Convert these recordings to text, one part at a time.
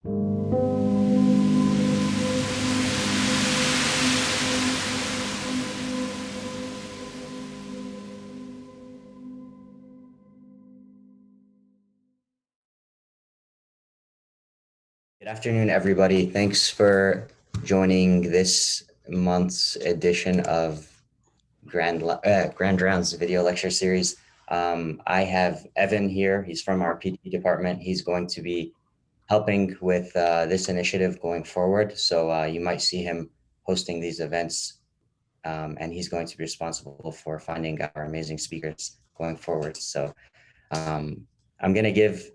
Good afternoon, everybody. Thanks for joining this month's edition of Grand Rounds video lecture series. I have Evan here. He's from our PT department. He's going to be helping with this initiative going forward. So you might see him hosting these events, and he's going to be responsible for finding our amazing speakers going forward. So I'm going to give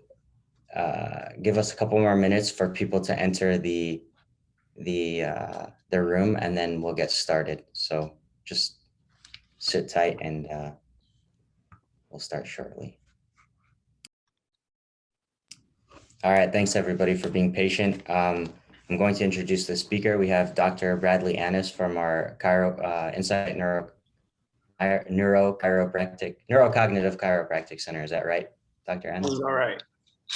us a couple more minutes for people to enter the room, and then we'll get started. So just sit tight, and we'll start shortly. All right, thanks everybody for being patient. I'm going to introduce the speaker. We have Dr. Bradley Annis from our Insight Neurocognitive Chiropractic Center. Is that right, Dr. Annis? All right.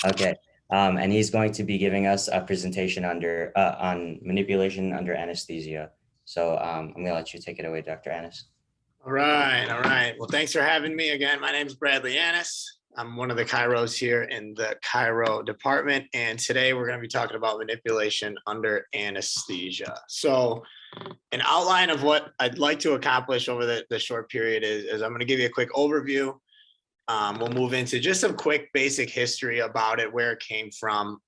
Okay. And he's going to be giving us a presentation on manipulation under anesthesia. So I'm going to let you take it away, Dr. Annis. All right. Well, thanks for having me again. My name is Bradley Annis. I'm one of the chiros here in the chiro department. And today we're going to be talking about manipulation under anesthesia. So an outline of what I'd like to accomplish over the short period is I'm going to give you a quick overview. We'll move into just some quick basic history about it, where it came from,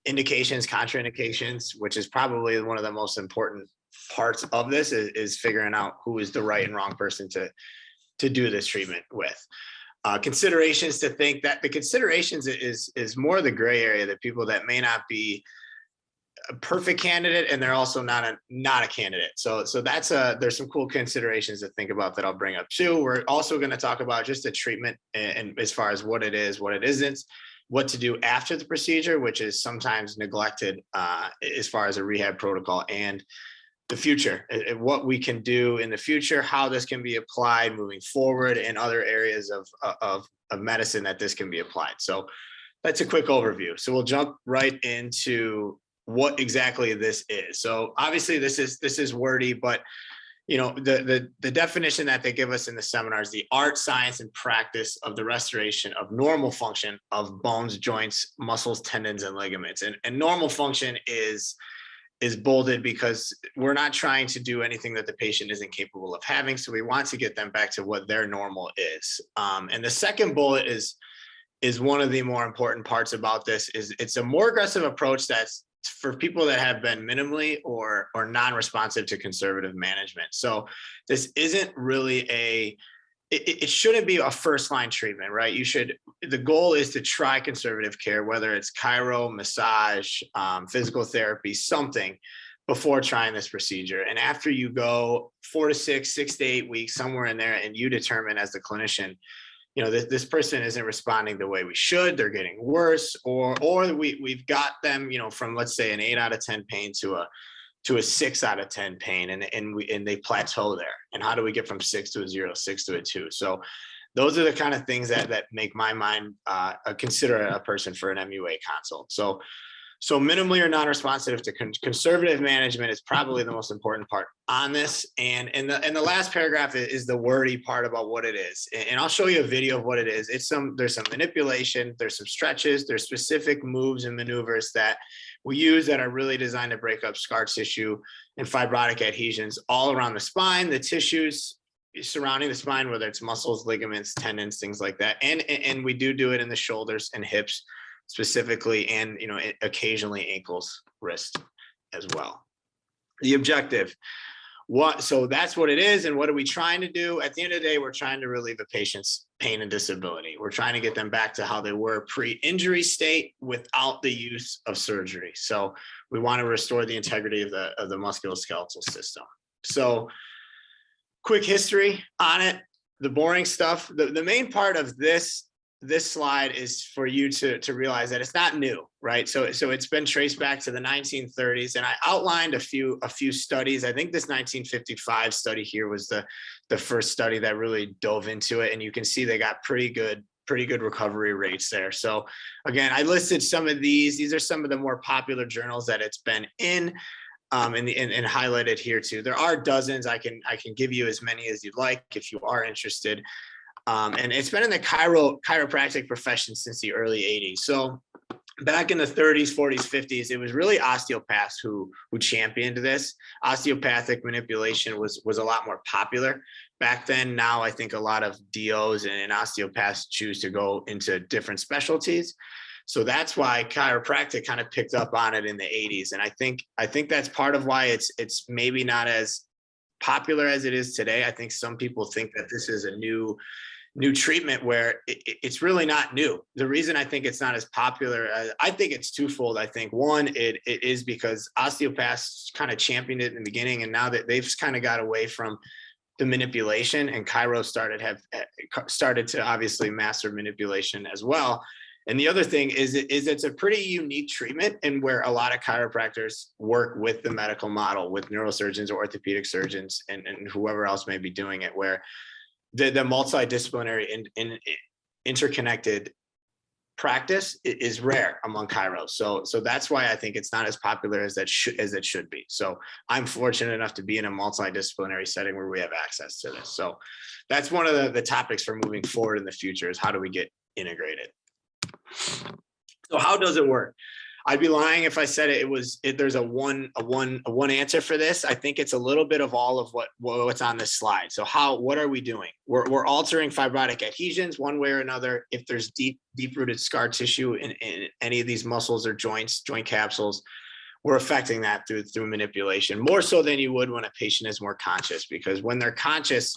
indications, contraindications, which is probably one of the most important parts of this is figuring out who is the right and wrong person to do this treatment with. Considerations to think that the considerations is more the gray area, that people that may not be a perfect candidate and they're also not a candidate. So that's there's some cool considerations to think about that I'll bring up too. We're also going to talk about just the treatment and as far as what it is, what it isn't, what to do after the procedure, which is sometimes neglected as far as a rehab protocol, and the future, what we can do in the future, how this can be applied moving forward, and other areas of medicine that this can be applied. So that's a quick overview. So we'll jump right into what exactly this is. So obviously this is wordy, but the definition that they give us in the seminars: the art, science, and practice of the restoration of normal function of bones, joints, muscles, tendons, and ligaments. And normal function is bolded because we're not trying to do anything that the patient isn't capable of having. So we want to get them back to what their normal is. And the second bullet is one of the more important parts about this. Is it's a more aggressive approach that's for people that have been minimally or non-responsive to conservative management. So this isn't really it shouldn't be a first line treatment, right? The goal is to try conservative care, whether it's chiro, massage, physical therapy, something, before trying this procedure. And after you go 4 to 6, 6 to 8 weeks, somewhere in there, and you determine as the clinician, this person isn't responding the way we should, they're getting worse, or we've got them, from, let's say, an 8 out of 10 pain to a 6 out of 10 pain, and they plateau there. And how do we get from 6 to a 0, 6 to a 2? So those are the kind of things that make my mind consider a person for an MUA consult. So minimally or non-responsive to conservative management is probably the most important part on this. And the last paragraph is the wordy part about what it is. And I'll show you a video of what it is. There's some manipulation, there's some stretches, there's specific moves and maneuvers that we use that are really designed to break up scar tissue and fibrotic adhesions all around the spine, the tissues surrounding the spine, whether it's muscles, ligaments, tendons, things like that. And we do it in the shoulders and hips specifically, and occasionally ankles, wrist as well. The objective, so that's what it is. And what are we trying to do? At the end of the day, we're trying to relieve a patient's pain and disability. We're trying to get them back to how they were pre-injury state without the use of surgery. So we want to restore the integrity of the musculoskeletal system. So quick history on it, the boring stuff. The main part of this slide is for you to realize that it's not new, right? So it's been traced back to the 1930s, and I outlined a few studies. I think this 1955 study here was the first study that really dove into it, and you can see they got pretty good pretty good recovery rates there. So again, I listed some of these are some of the more popular journals that it's been in. And highlighted here too. There are dozens. I can give you as many as you'd like if you are interested. And it's been in the chiropractic profession since the early 80s. So back in the 30s, 40s, 50s, it was really osteopaths who championed this. Osteopathic manipulation was a lot more popular back then. Now I think a lot of DOs and osteopaths choose to go into different specialties. So that's why chiropractic kind of picked up on it in the 80s. And I think that's part of why it's maybe not as popular as it is today. I think some people think that this is a new treatment where it's really not new. The reason I think it's not as popular, I think it's twofold. I think one, it is because osteopaths kind of championed it in the beginning, and now that they've kind of got away from the manipulation, and chiro started to obviously master manipulation as well. And the other thing is it's a pretty unique treatment, and where a lot of chiropractors work with the medical model, with neurosurgeons or orthopedic surgeons and whoever else may be doing it, where the multidisciplinary and interconnected practice is rare among chiros. So that's why I think it's not as popular as it should be. So I'm fortunate enough to be in a multidisciplinary setting where we have access to this. So that's one of the topics for moving forward in the future, is how do we get integrated? So how does it work? I'd be lying if I said there's a one answer for this. I think it's a little bit of all of what's on this slide. So what are we doing? We're altering fibrotic adhesions one way or another. If there's deep-rooted scar tissue in any of these muscles or joint capsules, we're affecting that through manipulation, more so than you would when a patient is more conscious, because when they're conscious,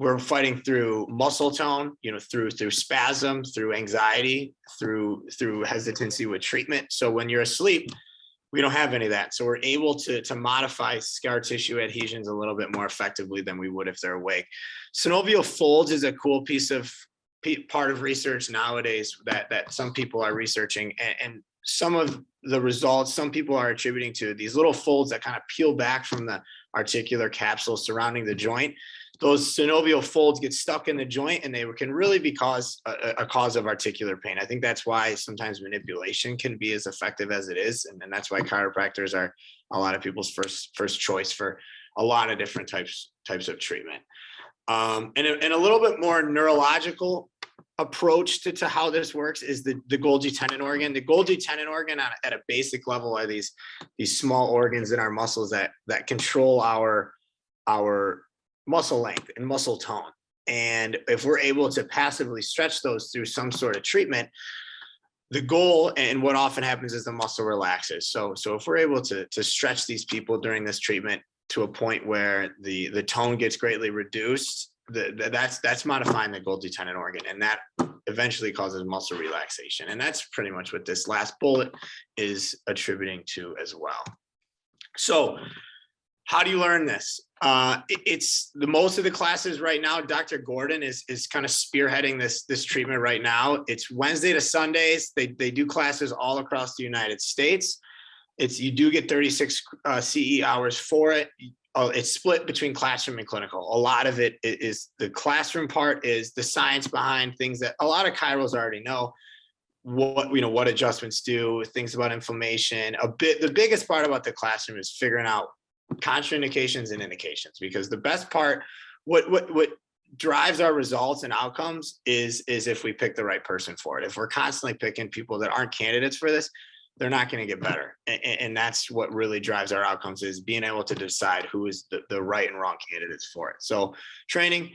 we're fighting through muscle tone, through spasm, through anxiety, through hesitancy with treatment. So when you're asleep, we don't have any of that. So we're able to modify scar tissue adhesions a little bit more effectively than we would if they're awake. Synovial folds is a cool part of research nowadays that some people are researching, and some of the results some people are attributing to these little folds that kind of peel back from the articular capsule surrounding the joint. Those synovial folds get stuck in the joint, and they can really be a cause of articular pain. I think that's why sometimes manipulation can be as effective as it is. And that's why chiropractors are a lot of people's first choice for a lot of different types of treatment. And a little bit more neurological approach to how this works is the Golgi tendon organ. The Golgi tendon organ at a basic level are these small organs in our muscles that control our muscle length and muscle tone. And if we're able to passively stretch those through some sort of treatment, the goal, and what often happens, is the muscle relaxes. So if we're able to stretch these people during this treatment to a point where the tone gets greatly reduced, that's modifying the Golgi tendon organ, and that eventually causes muscle relaxation. And that's pretty much what this last bullet is attributing to as well. So how do you learn this? It's most of the classes right now. Dr. Gordon is kind of spearheading this treatment right now. It's Wednesday to Sundays. They do classes all across the United States. You do get 36 CE hours for it. It's split between classroom and clinical. A lot of it is the classroom part, is the science behind things that a lot of chiros already know. What adjustments do, things about inflammation. The biggest part about the classroom is figuring out contraindications and indications, because the best part, what drives our results and outcomes is if we pick the right person for it. If we're constantly picking people that aren't candidates for this, they're not going to get better. And that's what really drives our outcomes, is being able to decide who is the right and wrong candidates for it. So training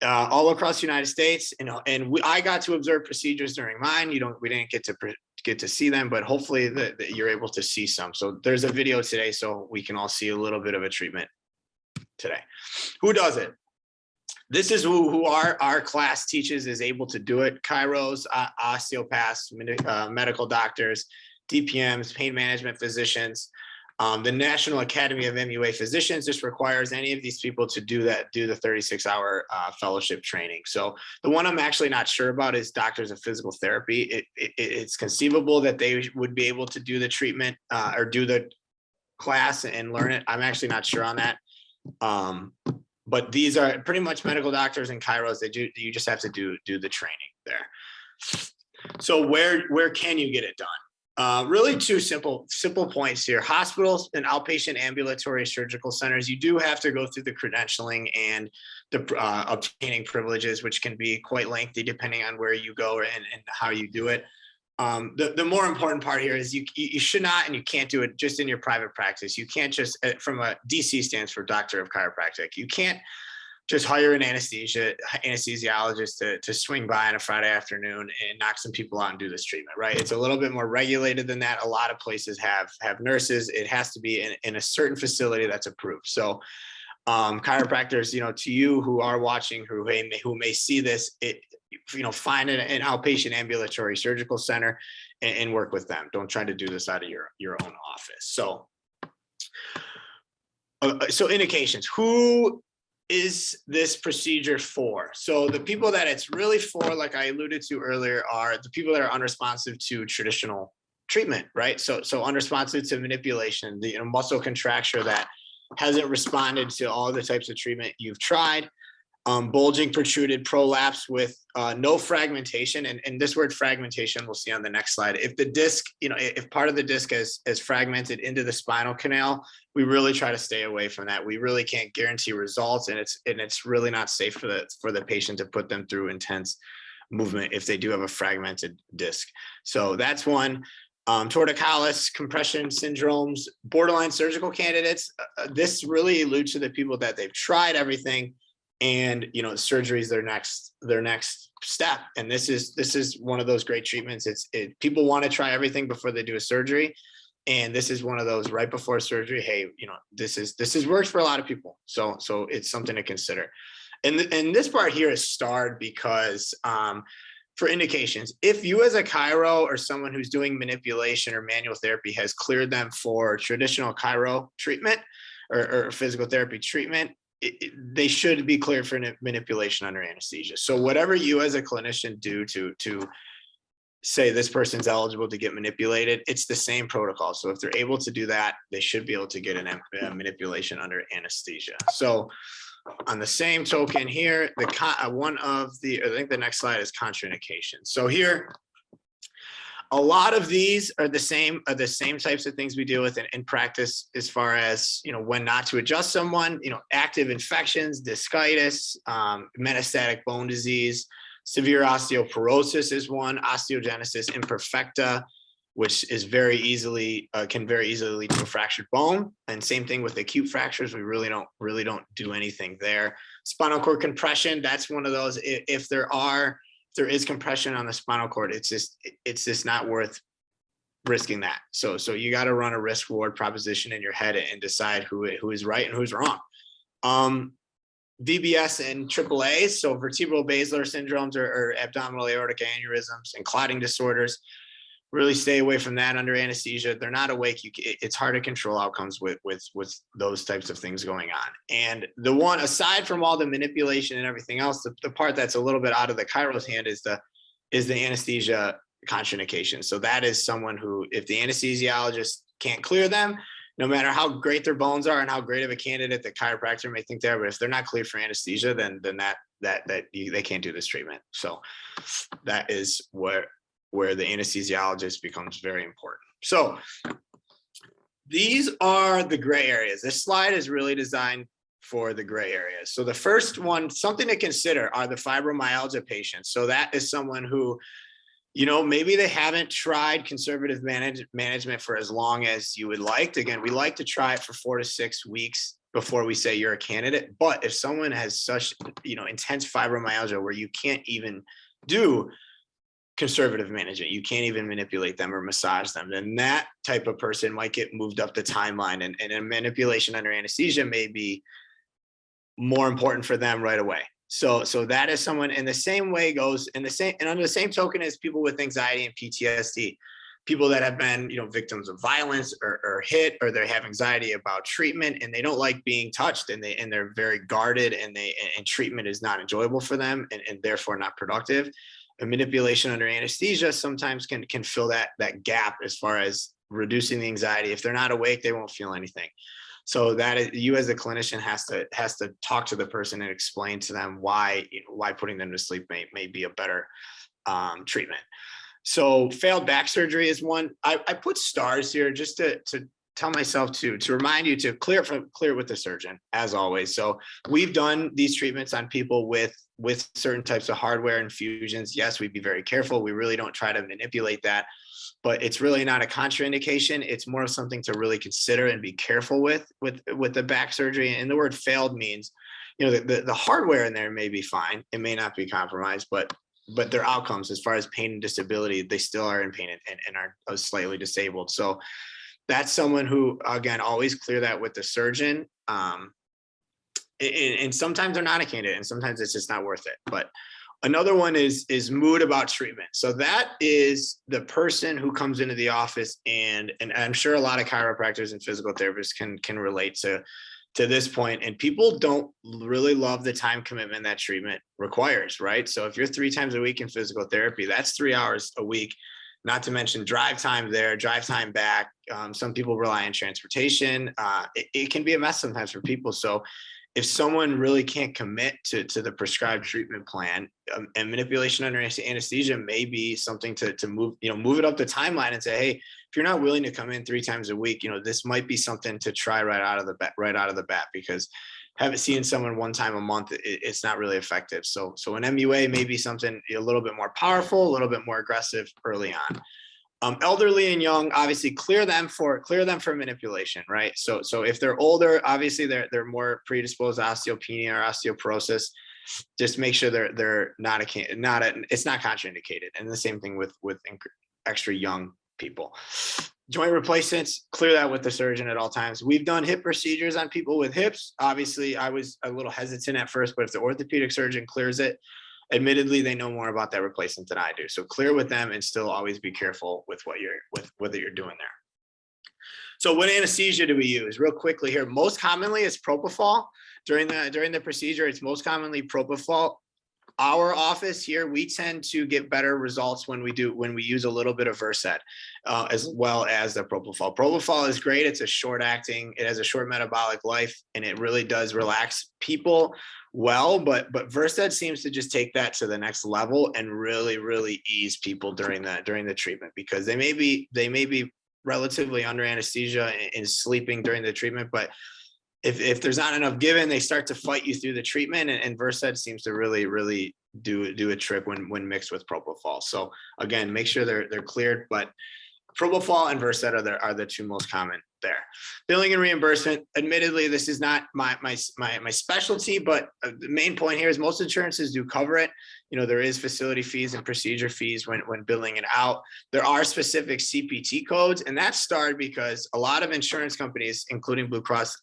all across the United States, I got to observe procedures during mine. We didn't get to see them, but hopefully that you're able to see some. So there's a video today, so we can all see a little bit of a treatment today. Who does it? This is who our class teaches, is able to do it. Chiros, osteopaths, medical doctors, DPMs, pain management physicians. The National Academy of MUA Physicians just requires any of these people to do the 36-hour fellowship training. So the one I'm actually not sure about is doctors of physical therapy. It's conceivable that they would be able to do the treatment or do the class and learn it. I'm actually not sure on that. but these are pretty much medical doctors and chiros. You just have to do the training there. So where can you get it done? Really two simple points here. Hospitals and outpatient ambulatory surgical centers, you do have to go through the credentialing and the obtaining privileges, which can be quite lengthy depending on where you go and how you do it. The more important part here is you should not and you can't do it just in your private practice. You can't just, from a DC stands for Doctor of Chiropractic, you can't just hire an anesthesiologist to swing by on a Friday afternoon and knock some people out and do this treatment, right? It's a little bit more regulated than that. A lot of places have nurses. It has to be in a certain facility that's approved. So chiropractors, to you who are watching, who may see this, find an outpatient ambulatory surgical center and work with them. Don't try to do this out of your own office. So indications. Who is this procedure for? So the people that it's really for, like I alluded to earlier, are the people that are unresponsive to traditional treatment, right? So unresponsive to manipulation, the muscle contracture that hasn't responded to all the types of treatment you've tried. Bulging, protruded, prolapse with no fragmentation. And this word fragmentation, we'll see on the next slide. If the disc, if part of the disc is fragmented into the spinal canal, we really try to stay away from that. We really can't guarantee results, and it's really not safe for the patient to put them through intense movement if they do have a fragmented disc. So that's one. Torticollis, compression syndromes, borderline surgical candidates. This really alludes to the people that they've tried everything, and surgery is their next step. And this is one of those great treatments. People want to try everything before they do a surgery, and this is one of those right before surgery. Hey, this is works for a lot of people, so it's something to consider. And this part here is starred because for indications, if you as a chiro or someone who's doing manipulation or manual therapy has cleared them for traditional chiro treatment or physical therapy treatment, they should be cleared for manipulation under anesthesia. So whatever you as a clinician do to say this person's eligible to get manipulated, it's the same protocol. So if they're able to do that, they should be able to get a manipulation under anesthesia. So on the same token here, I think the next slide is contraindication. So here, a lot of these are the same types of things we deal with in practice, as far as when not to adjust someone, active infections, discitis, metastatic bone disease, severe osteoporosis is one, osteogenesis imperfecta, which is can very easily lead to a fractured bone. And same thing with acute fractures. We really don't do anything there. Spinal cord compression, that's one of those. If there is compression on the spinal cord, it's just not worth risking that. So you got to run a risk reward proposition in your head and decide who is right and who's wrong. VBS and AAA, so vertebral basilar syndromes or abdominal aortic aneurysms and clotting disorders. Really stay away from that under anesthesia. They're not awake. It's hard to control outcomes with those types of things going on. And the one, aside from all the manipulation and everything else, the part that's a little bit out of the chiro's hand is the anesthesia contraindication. So that is someone who, if the anesthesiologist can't clear them, no matter how great their bones are and how great of a candidate the chiropractor may think they are, but if they're not cleared for anesthesia, then they can't do this treatment. So that is where the anesthesiologist becomes very important. So these are the gray areas. This slide is really designed for the gray areas. So the first one, something to consider, are the fibromyalgia patients. So that is someone who, maybe they haven't tried conservative management for as long as you would like. Again, we like to try it for 4 to 6 weeks before we say you're a candidate. But if someone has such, intense fibromyalgia where you can't even do conservative management, you can't even manipulate them or massage them, then that type of person might get moved up the timeline, and a manipulation under anesthesia may be more important for them right away. So that is someone, and the same way goes and under the same token as people with anxiety and PTSD, people that have been, victims of violence or hit, or they have anxiety about treatment and they don't like being touched, and they're very guarded, and treatment is not enjoyable for them and therefore not productive. A manipulation under anesthesia sometimes can fill that gap as far as reducing the anxiety. If they're not awake, they won't feel anything. So that is, you as a clinician has to talk to the person and explain to them why putting them to sleep may be a better treatment. So failed back surgery is one. I put stars here just to tell myself to remind you to clear with the surgeon, as always. So we've done these treatments on people with certain types of hardware infusions. Yes, we'd be very careful. We really don't try to manipulate that, but it's really not a contraindication. It's more of something to really consider and be careful with the back surgery. And the word failed means, you know, the hardware in there may be fine. It may not be compromised, but their outcomes as far as pain and disability, they still are in pain and are slightly disabled. So that's someone who, again, always clear that with the surgeon. And sometimes they're not a candidate, and sometimes it's just not worth it. But another one is mood about treatment. So that is the person who comes into the office, and I'm sure a lot of chiropractors and physical therapists can relate to this point. And people don't really love the time commitment that treatment requires, right? So if you're 3 times a week in physical therapy, that's 3 hours a week, not to mention drive time there, drive time back. Some people rely on transportation. It can be a mess sometimes for people. So if someone really can't commit to the prescribed treatment plan, and manipulation under anesthesia may be something to move it up the timeline and say, hey, if you're not willing to come in 3 times a week, this might be something to try right out of the bat, because haven't seen someone 1 time a month, it's not really effective. So an MUA may be something a little bit more powerful, a little bit more aggressive early on. Elderly and young, obviously clear them for manipulation, right? So if they're older, obviously they're more predisposed to osteopenia or osteoporosis. Just make sure they're it's not contraindicated. And the same thing with extra young people. Joint replacements, clear that with the surgeon at all times. We've done hip procedures on people with hips. Obviously, I was a little hesitant at first, but if the orthopedic surgeon clears it, admittedly, they know more about that replacement than I do. So clear with them, and still always be careful with whether you're doing there. So what anesthesia do we use? Real quickly here. Most commonly it's Propofol. During the procedure, it's most commonly Propofol. Our office here, we tend to get better results when we use a little bit of Versed, as well as the Propofol. Propofol is great. It's a short acting. It has a short metabolic life, and it really does relax people well. But Versed seems to just take that to the next level and really ease people during the treatment, because they may be relatively under anesthesia and sleeping during the treatment, but if there's not enough given, they start to fight you through the treatment, and Versed seems to really do a trick when mixed with Propofol. So again, make sure they're cleared, but Propofol and Versed are the 2 most common there. Billing and reimbursement. Admittedly, this is not my specialty, but the main point here is most insurances do cover it. There is facility fees and procedure fees when billing it out. There are specific CPT codes, and that's started because a lot of insurance companies, including Blue Cross,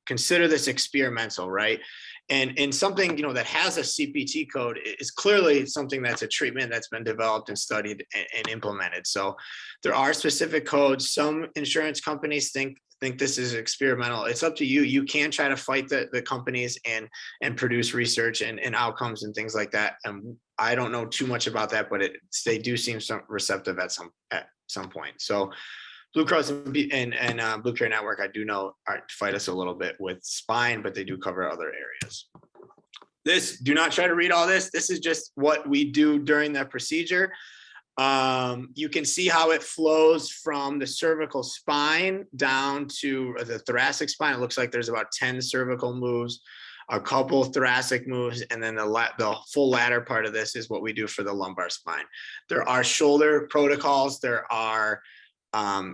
consider this experimental, right? And something that has a CPT code is clearly something that's a treatment that's been developed and studied and implemented. So there are specific codes. Some insurance companies think this is experimental. It's up to you. You can try to fight the companies and produce research and outcomes and things like that. And I don't know too much about that, but they do seem receptive at some point. So Blue Cross and Blue Care Network, I do know, fight us a little bit with spine, but they do cover other areas. Do not try to read all this. This is just what we do during the procedure. You can see how it flows from the cervical spine down to the thoracic spine. It looks like there's about 10 cervical moves, a couple thoracic moves, and then the full ladder part of this is what we do for the lumbar spine. There are shoulder protocols. There are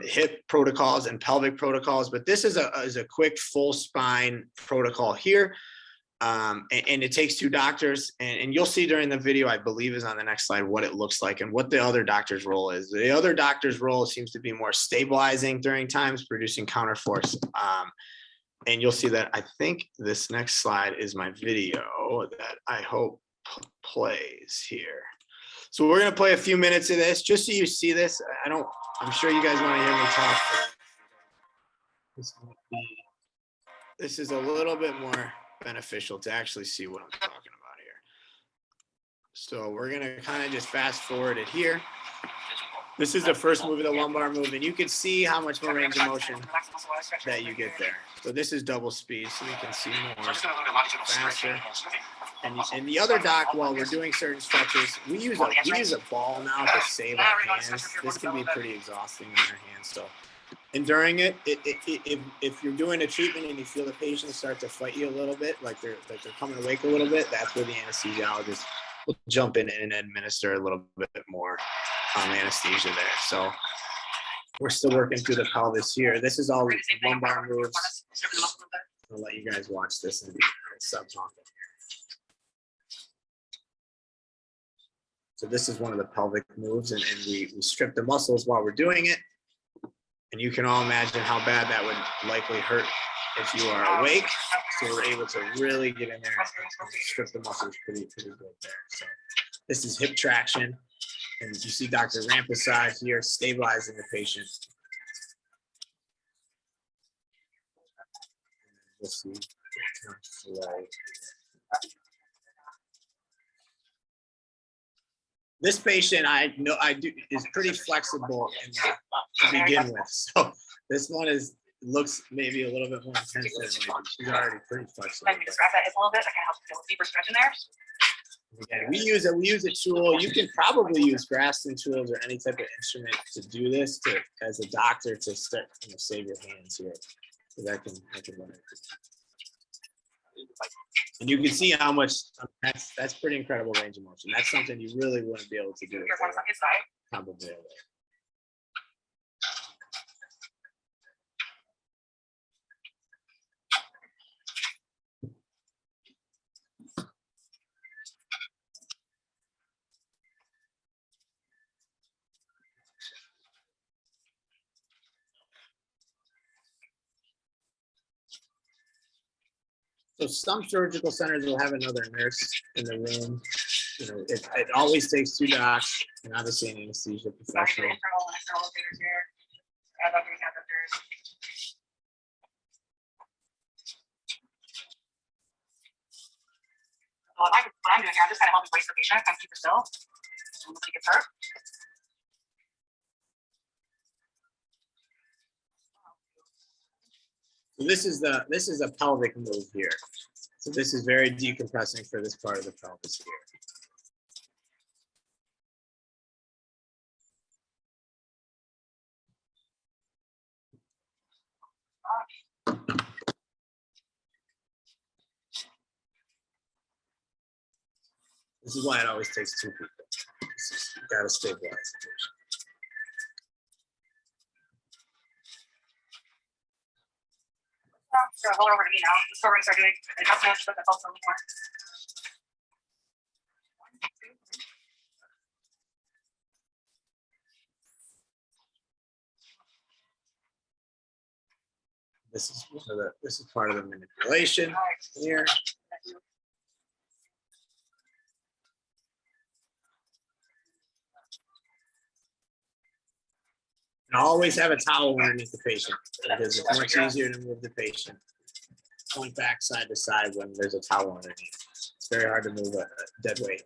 hip protocols and pelvic protocols, but this is a quick full spine protocol here. And it takes 2 doctors, and you'll see during the video, I believe is on the next slide, what it looks like and what the other doctor's role is. The other doctor's role seems to be more stabilizing during times, producing counterforce. And you'll see that. I think this next slide is my video that I hope plays here. So we're going to play a few minutes of this just so you see this. I'm sure you guys want to hear me talk. This is a little bit more beneficial to actually see what I'm talking about here. So we're going to kind of just fast forward it here. This is the first move of the lumbar move, and you can see how much more range of motion that you get there. So this is double speed, so we can see more faster. And the other doc, while we're doing certain stretches, we use a ball now to save our hands. This can be pretty exhausting in our hands. So, and during it, if you're doing a treatment and you feel the patient start to fight you a little bit, like they're coming awake a little bit, that's where the anesthesiologist will jump in and administer a little bit more anesthesia there. So we're still working through the pelvis here. This is all lumbar moves. I'll let you guys watch this and sub talking. So this is one of the pelvic moves, and we strip the muscles while we're doing it. And you can all imagine how bad that would likely hurt if you are awake. So we're able to really get in there and strip the muscles pretty good there. So this is hip traction. And you see Dr. Rampasad here stabilizing the patient. We'll see. This patient, I do is pretty flexible to begin with. So this one looks maybe a little bit more intense than she's already pretty flexible. Like, just grab that hip a little bit. I can help you with deeper stretch in there. Okay, we use a tool. You can probably use Graston tools or any type of instrument to do this as a doctor to start, save your hands here. So that can run it. And you can see how much that's pretty incredible range of motion. That's something you really wouldn't be able to do. Here's one on his side. Probably. So some surgical centers will have another nurse in the room. It always takes two docs and obviously an anesthesia professional. What I'm doing here, I'm just kind of helping brace the patient, kind of keep her still. Nobody gets hurt. So this is a pelvic move here. So this is very decompressing for this part of the pelvis here. This is why it always takes two people. You've got to stabilize the patient. So hold over to me now. Let's go and start doing adjustments with the pulse a little more. This is part of the manipulation here. And always have a towel underneath the patient because it's much easier to move the patient point back side to side when there's a towel underneath. It's very hard to move a dead weight.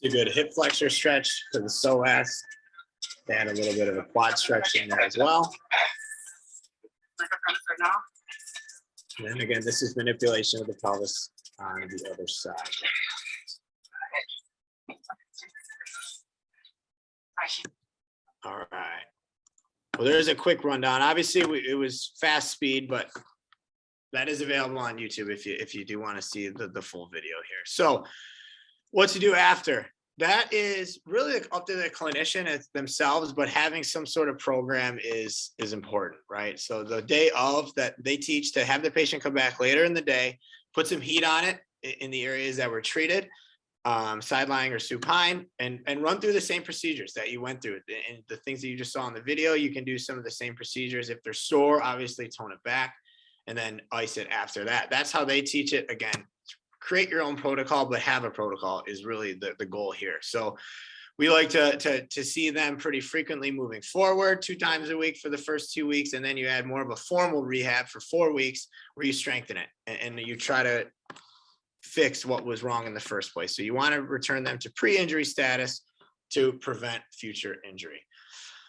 A good hip flexor stretch for the psoas. They had a little bit of a quad stretch in there as well. And then again, this is manipulation of the pelvis on the other side. All right. Well, there's a quick rundown. Obviously, it was fast speed, but that is available on YouTube if you do want to see the full video here. So what to do after? That is really up to the clinician themselves, but having some sort of program is important, right? So the day of that they teach to have the patient come back later in the day, put some heat on it in the areas that were treated, side lying or supine, and run through the same procedures that you went through. And the things that you just saw in the video, you can do some of the same procedures. If they're sore, obviously tone it back and then ice it after that. That's how they teach it. Again, create your own protocol, but have a protocol is really the goal here. So we like to see them pretty frequently moving forward, 2 times a week for the first 2 weeks. And then you add more of a formal rehab for 4 weeks where you strengthen it and you try to fix what was wrong in the first place. So you want to return them to pre-injury status to prevent future injury.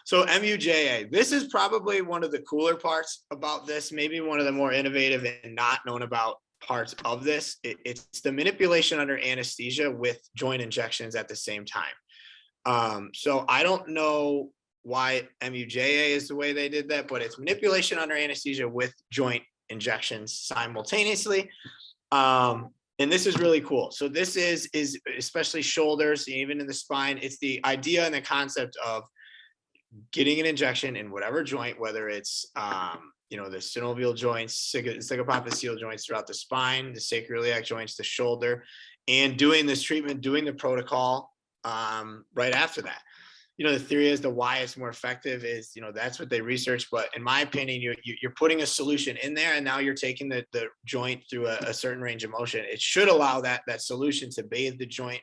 So MUJA, this is probably one of the cooler parts about this, maybe one of the more innovative and not known about parts of this. It's the manipulation under anesthesia with joint injections at the same time. So I don't know why MUJA is the way they did that, but it's manipulation under anesthesia with joint injections simultaneously. And this is really cool. So this is especially shoulders, even in the spine. It's the idea and the concept of getting an injection in whatever joint, whether it's the synovial joints, sigmoid joints throughout the spine, the sacroiliac joints, the shoulder, and doing this treatment, doing the protocol right after that. The theory is why it's more effective is, that's what they research. But in my opinion, you're putting a solution in there, and now you're taking the joint through a certain range of motion. It should allow that solution to bathe the joint,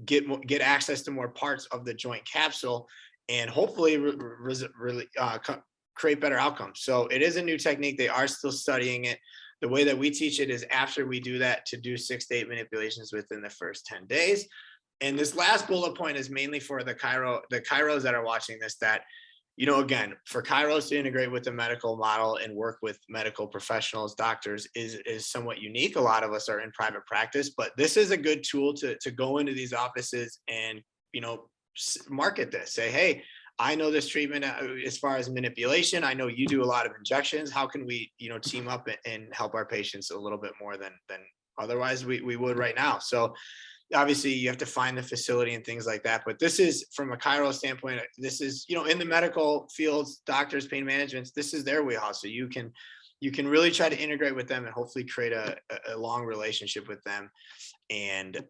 get access to more parts of the joint capsule, and hopefully really create better outcomes. So it is a new technique. They are still studying it. The way that we teach it is after we do that, to do 6 to 8 manipulations within the first 10 days. And this last bullet point is mainly for the chiros that are watching this, that, again, for chiros to integrate with the medical model and work with medical professionals, doctors is somewhat unique. A lot of us are in private practice, but this is a good tool to go into these offices and, market this. Say, hey, I know this treatment as far as manipulation. I know you do a lot of injections. How can we, team up and help our patients a little bit more than otherwise we would right now? So obviously you have to find the facility and things like that. But this is, from a chiro standpoint, this is, in the medical fields, doctors, pain management, this is their wheelhouse. So you can really try to integrate with them and hopefully create a long relationship with them and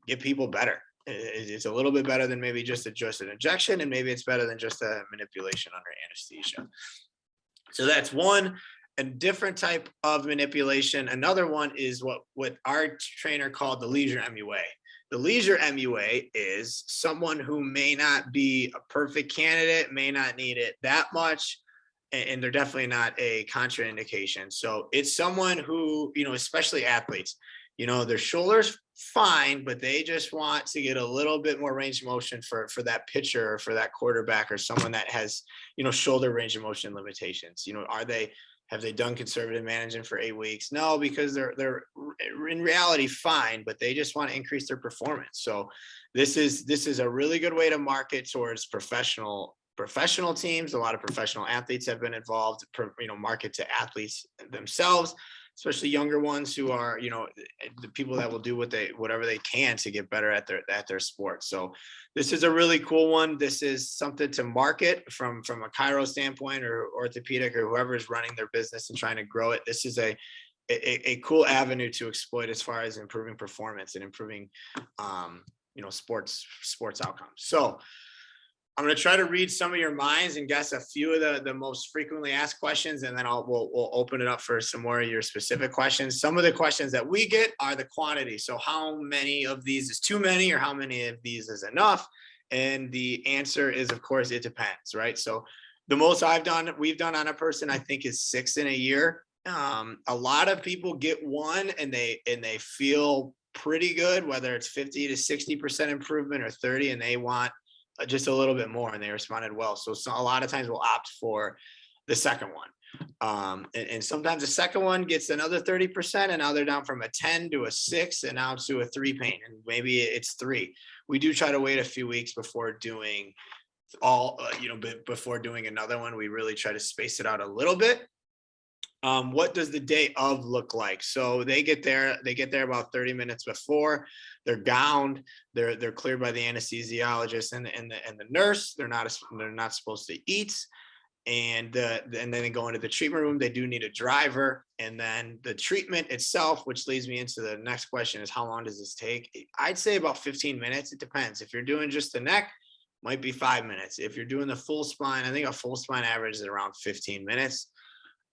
get people better. It's a little bit better than maybe just an injection, and maybe it's better than just a manipulation under anesthesia. So that's one. A different type of manipulation. Another one is what our trainer called the leisure MUA. The leisure MUA is someone who may not be a perfect candidate, may not need it that much, and they're definitely not a contraindication. So it's someone who, especially athletes, their shoulders fine, but they just want to get a little bit more range of motion for that pitcher or for that quarterback or someone that has, shoulder range of motion limitations. Have they done conservative management for 8 weeks? No, because they're in reality fine, but they just want to increase their performance. So this is a really good way to market towards professional teams. A lot of professional athletes have been involved, market to athletes themselves, especially younger ones who are, the people that will do whatever they can to get better at their sport. So this is a really cool one. This is something to market from a chiro standpoint, or orthopedic, or whoever is running their business and trying to grow it. This is a cool avenue to exploit as far as improving performance and improving, sports outcomes. So I'm going to try to read some of your minds and guess a few of the most frequently asked questions, and then we'll open it up for some more of your specific questions. Some of the questions that we get are the quantity. So how many of these is too many, or how many of these is enough? And the answer is, of course, it depends, right? So the most we've done on a person, I think, is 6 in a year. A lot of people get one and they feel pretty good, whether it's 50 to 60% improvement or 30, and they want just a little bit more, and they responded well. So a lot of times we'll opt for the second one. And sometimes the second one gets another 30%, and now they're down from a 10 to a 6 and now to a 3 pain, and maybe it's 3. We do try to wait a few weeks before doing before doing another one. We really try to space it out a little bit. What does the day of look like? So they get there about 30 minutes before. They're gowned, they're cleared by the anesthesiologist and the nurse. They're not supposed to eat. And then they go into the treatment room. They do need a driver. And then the treatment itself, which leads me into the next question, is how long does this take? I'd say about 15 minutes. It depends. If you're doing just the neck, might be 5 minutes. If you're doing the full spine, I think a full spine average is around 15 minutes.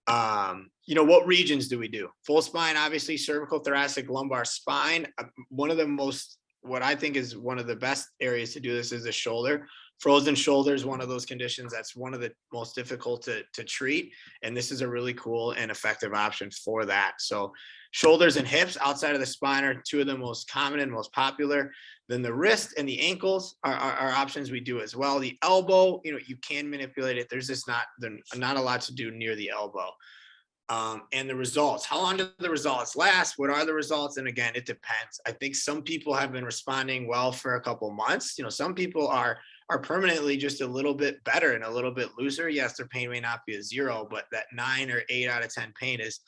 You know, what regions do we do? Full spine, obviously, cervical, thoracic, lumbar, spine. One of the most, what I think is one of the best areas to do this is the shoulder. Frozen shoulder is one of those conditions that's one of the most difficult to treat. And this is a really cool and effective option for that. So shoulders and hips outside of the spine are two of the most common and most popular. Then the wrist and the ankles are options we do as well. The elbow, you know, you can manipulate it. There's just not a lot to do near the elbow. And the results, how long do the results last? What are the results? And again, it depends. I think some people have been responding well for a couple months. You know, some people are permanently just a little bit better and a little bit looser. Yes, their pain may not be a 0, but that 9 or 8 out of 10 pain is,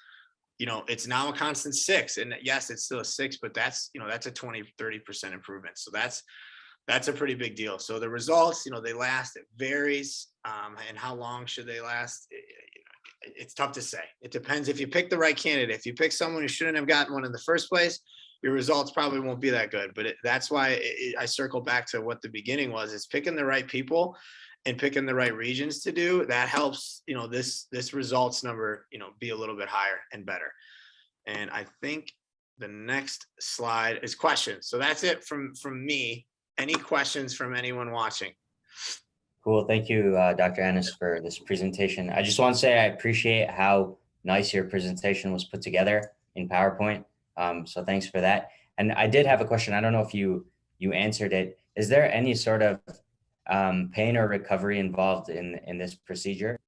you know, it's now a constant 6. And yes, it's still a 6, but that's, you know, that's a 20-30% improvement. So that's a pretty big deal. So the results, you know, they last, it varies. And how long should they last? It's tough to say. It depends if you pick the right candidate. If you pick someone who shouldn't have gotten one in the first place, your results probably won't be that good. But that's why I circle back to what the beginning was, is picking the right people and picking the right regions to do. That helps, you know, this results number, you know, be a little bit higher and better. And I think the next slide is questions. So that's it from me. Any questions from anyone watching? Cool. Thank you, Dr. Ennis, for this presentation. I just want to say I appreciate how nice your presentation was put together in PowerPoint. So thanks for that. And I did have a question. I don't know if you answered it. Is there any sort of pain or recovery involved in this procedure?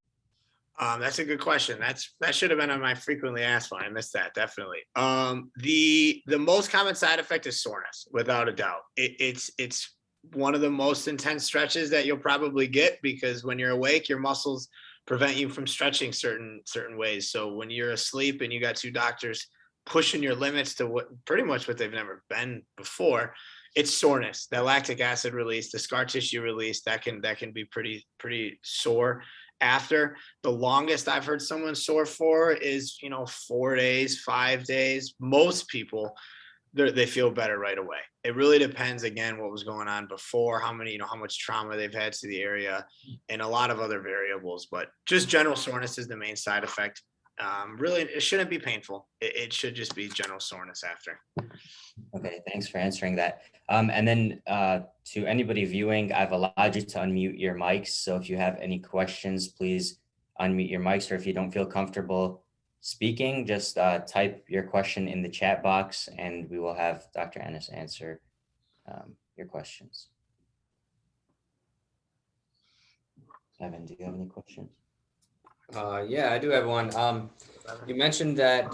That's a good question. That should have been on my frequently asked one. I missed that, definitely. The most common side effect is soreness, without a doubt. It's one of the most intense stretches that you'll probably get, because when you're awake, your muscles prevent you from stretching certain ways. So when you're asleep and you got 2 doctors pushing your limits to pretty much what they've never been before, it's soreness. That lactic acid release, the scar tissue release, that can be pretty sore after. The longest I've heard someone sore for is, you know, 4 days, 5 days. Most people, they feel better right away. It really depends, again, what was going on before, how much trauma they've had to the area, and a lot of other variables. But just general soreness is the main side effect. Really, it shouldn't be painful. It should just be general soreness after. Okay, thanks for answering that. And then to anybody viewing, I've allowed you to unmute your mics. So if you have any questions, please unmute your mics, or if you don't feel comfortable speaking, just type your question in the chat box and we will have Dr. Ennis answer your questions. Evan, do you have any questions? Yeah, I do have one. You mentioned that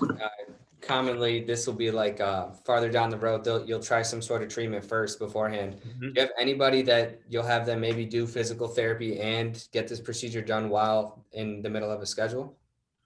commonly this will be like farther down the road, you'll try some sort of treatment first beforehand. Mm-hmm. Do you have anybody that you'll have them maybe do physical therapy and get this procedure done while in the middle of a schedule?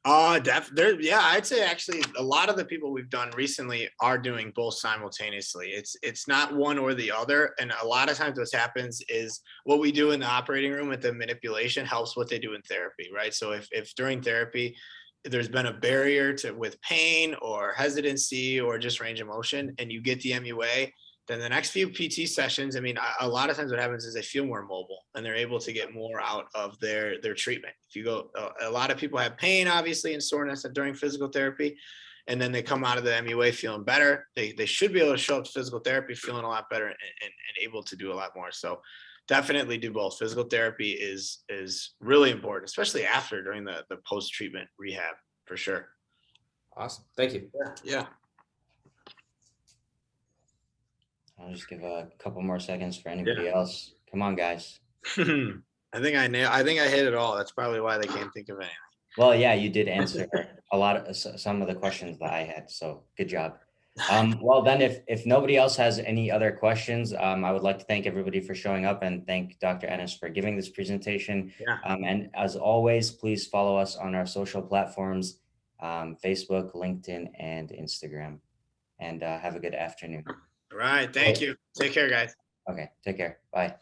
Yeah, I'd say actually a lot of the people we've done recently are doing both simultaneously. It's not one or the other. And a lot of times what happens is what we do in the operating room with the manipulation helps what they do in therapy, right? So if during therapy, there's been a barrier with pain or hesitancy or just range of motion, and you get the MUA, then the next few PT sessions, I mean, a lot of times what happens is they feel more mobile and they're able to get more out of their treatment. If you go, a lot of people have pain, obviously, and soreness during physical therapy, and then they come out of the MUA feeling better. They should be able to show up to physical therapy feeling a lot better and able to do a lot more. So definitely do both. Physical therapy is really important, especially after during the post-treatment rehab, for sure. Awesome. Thank you. Yeah. I'll just give a couple more seconds for anybody else. Come on, guys. I think I hit it all. That's probably why they can't think of anything. Well, yeah, you did answer a lot of some of the questions that I had. So good job. Well, then if nobody else has any other questions, I would like to thank everybody for showing up and thank Dr. Ennis for giving this presentation. Yeah. And as always, please follow us on our social platforms, Facebook, LinkedIn, and Instagram. And have a good afternoon. All right. Thank you. Take care, guys. Okay. Take care. Bye.